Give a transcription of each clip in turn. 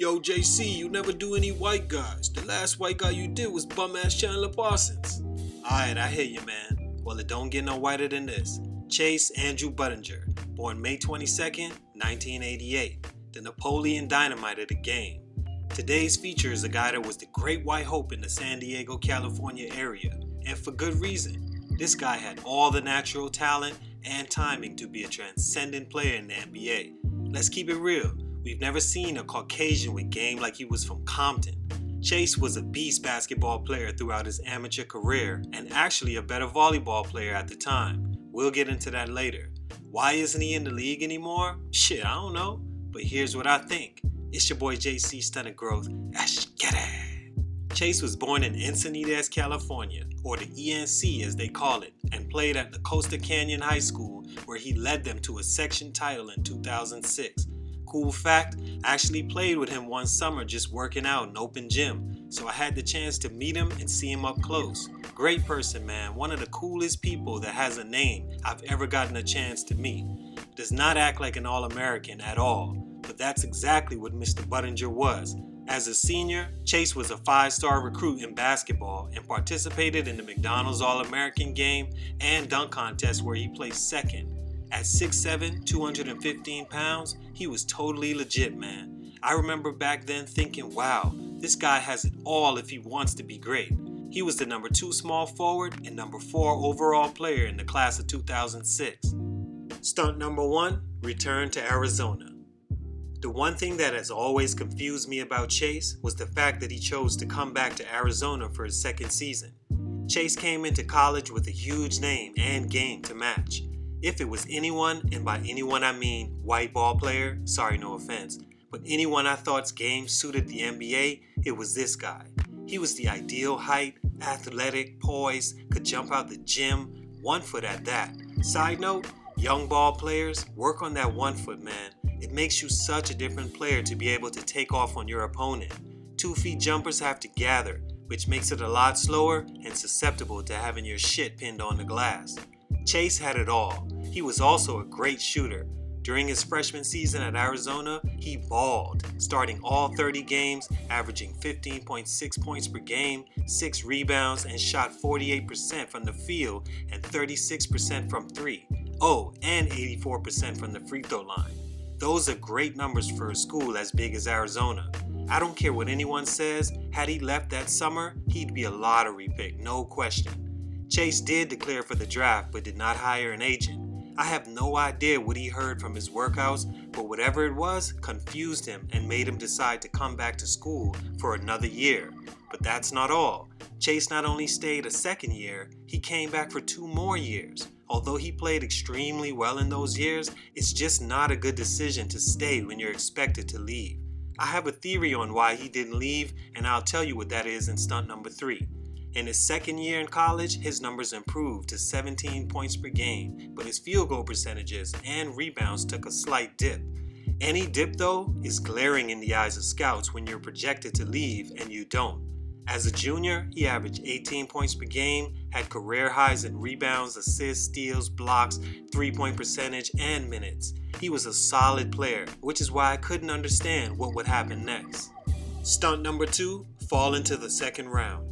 Yo, JC, you never do any white guys. The last white guy you did was bum-ass Chandler Parsons. Alright, I hear you, man. Well, it don't get no whiter than this. Chase Andrew Budinger, born May 22nd, 1988. The Napoleon Dynamite of the game. Today's feature is a guy that was the great white hope in the San Diego, California area. And for good reason. This guy had all the natural talent and timing to be a transcendent player in the NBA. Let's keep it real. We've never seen a Caucasian with game like he was from Compton. Chase was a beast basketball player throughout his amateur career and actually a better volleyball player at the time. We'll get into that later. Why isn't he in the league anymore? Shit, I don't know. But here's what I think. It's your boy JC Stunted Growth. Let's get it. Chase was born in Encinitas, California, or the ENC as they call it, and played at the Costa Canyon High School where he led them to a section title in 2006. Cool fact, I actually played with him one summer just working out in open gym, so I had the chance to meet him and see him up close. Great person, man, one of the coolest people that has a name I've ever gotten a chance to meet. Does not act like an All-American at all, but that's exactly what Mr. Budinger was. As a senior, Chase was a 5-star recruit in basketball and participated in the McDonald's All-American game and dunk contest where he placed second. At 6'7", 215 pounds, he was totally legit, man. I remember back then thinking, wow, this guy has it all if he wants to be great. He was the number 2 small forward and number 4 overall player in the class of 2006. Stunt number 1, return to Arizona. The one thing that has always confused me about Chase was the fact that he chose to come back to Arizona for his second season. Chase came into college with a huge name and game to match. If it was anyone, and by anyone I mean white ball player, sorry no offense, but anyone I thought's game suited the NBA, it was this guy. He was the ideal height, athletic, poised, could jump out the gym, 1 foot at that. Side note, young ball players, work on that 1 foot, man. It makes you such a different player to be able to take off on your opponent. 2 feet jumpers have to gather, which makes it a lot slower and susceptible to having your shit pinned on the glass. Chase had it all. He was also a great shooter. During his freshman season at Arizona, he balled, starting all 30 games, averaging 15.6 points per game, 6 rebounds, and shot 48% from the field and 36% from 3. Oh, and 84% from the free throw line. Those are great numbers for a school as big as Arizona. I don't care what anyone says, had he left that summer, he'd be a lottery pick, no question. Chase did declare for the draft but did not hire an agent. I have no idea what he heard from his workouts, but whatever it was confused him and made him decide to come back to school for another year. But that's not all. Chase not only stayed a second year, he came back for 2 more years. Although he played extremely well in those years, it's just not a good decision to stay when you're expected to leave. I have a theory on why he didn't leave, and I'll tell you what that is in stunt number 3. In his second year in college, his numbers improved to 17 points per game, but his field goal percentages and rebounds took a slight dip. Any dip, though, is glaring in the eyes of scouts when you're projected to leave and you don't. As a junior, he averaged 18 points per game, had career highs in rebounds, assists, steals, blocks, 3-point percentage, and minutes. He was a solid player, which is why I couldn't understand what would happen next. Stunt number 2, fall into the second round.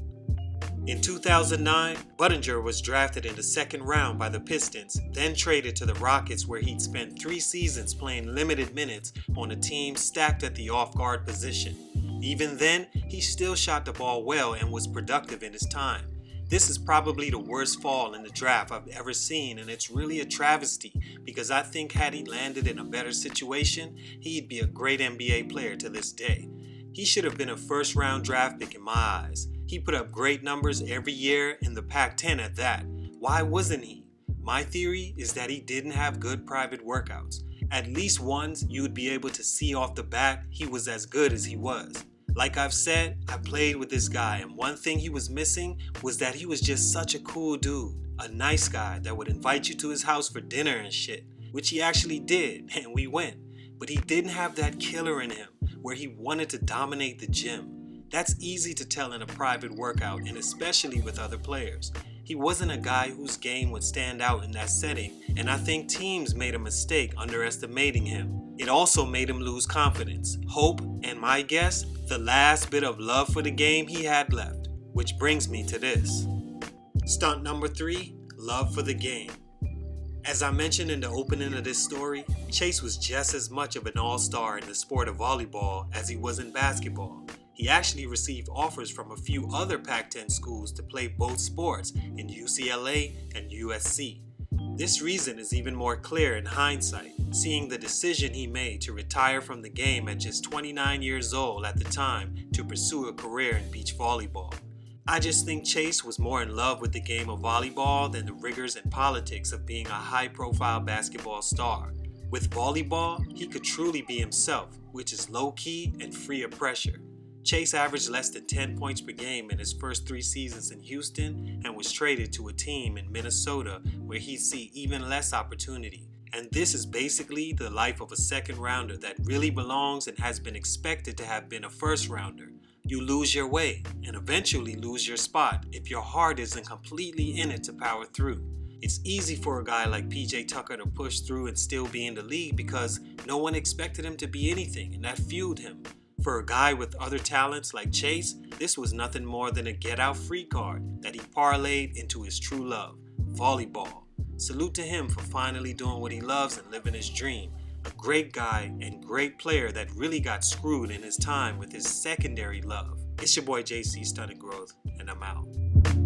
In 2009, Budinger was drafted in the second round by the Pistons, then traded to the Rockets where he'd spent 3 seasons playing limited minutes on a team stacked at the off-guard position. Even then, he still shot the ball well and was productive in his time. This is probably the worst fall in the draft I've ever seen, and it's really a travesty because I think had he landed in a better situation, he'd be a great NBA player to this day. He should have been a first-round draft pick in my eyes. He put up great numbers every year in the Pac-10 at that. Why wasn't he? My theory is that he didn't have good private workouts. At least once you would be able to see off the bat he was as good as he was. Like I've said, I played with this guy, and one thing he was missing was that he was just such a cool dude. A nice guy that would invite you to his house for dinner and shit, which he actually did, and we went. But he didn't have that killer in him, where he wanted to dominate the gym. That's easy to tell in a private workout, and especially with other players. He wasn't a guy whose game would stand out in that setting, and I think teams made a mistake underestimating him. It also made him lose confidence, hope, and my guess, the last bit of love for the game he had left. Which brings me to this. Stunt number 3, love for the game. As I mentioned in the opening of this story, Chase was just as much of an all-star in the sport of volleyball as he was in basketball. He actually received offers from a few other Pac-10 schools to play both sports in UCLA and USC. This reason is even more clear in hindsight, seeing the decision he made to retire from the game at just 29 years old at the time to pursue a career in beach volleyball. I just think Chase was more in love with the game of volleyball than the rigors and politics of being a high-profile basketball star. With volleyball, he could truly be himself, which is low-key and free of pressure. Chase averaged less than 10 points per game in his first 3 seasons in Houston and was traded to a team in Minnesota where he'd see even less opportunity. And this is basically the life of a second rounder that really belongs and has been expected to have been a first rounder. You lose your way and eventually lose your spot if your heart isn't completely in it to power through. It's easy for a guy like PJ Tucker to push through and still be in the league because no one expected him to be anything, and that fueled him. For a guy with other talents like Chase, this was nothing more than a get-out-free card that he parlayed into his true love, volleyball. Salute to him for finally doing what he loves and living his dream. A great guy and great player that really got screwed in his time with his secondary love. It's your boy JC Stunted Growth, and I'm out.